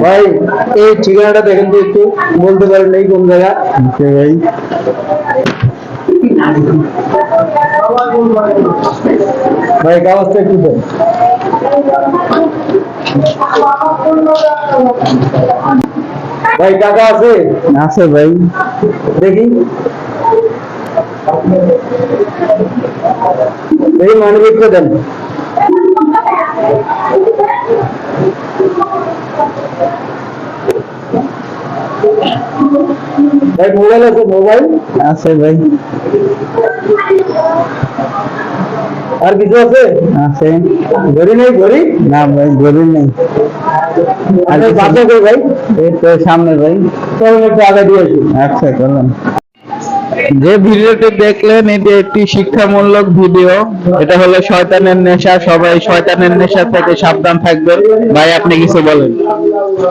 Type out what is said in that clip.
ভাই এই ঠিকানাটা দেখেন তো একটু, বলতে পারেন এই কোন জায়গা? ভাই ভাই কাগজটা একটু দেন। ভাই টাকা আছে? আছে ভাই, দেখি দেখি মানি ব্যাগ দেন। ভাই মোবাইল আছে? মোবাইল আছে ভাই। আর কিছু আছে? আছে। ঘড়ি নেই? ঘড়ি না ভাই, ঘড়ি নেই। আরে বাসা কই ভাই? এই তো সামনে ভাই। চলুন একটু আগে দিয়ে আসি। আচ্ছা চলুন। যে ভিডিওটি দেখলেন এটি একটি শিক্ষামূলক ভিডিও। এটা হলো শয়তানের নেশা। সবাই শয়তানের নেশা থেকে সাবধান থাকবেন। ভাই আপনি কিছু বলেন।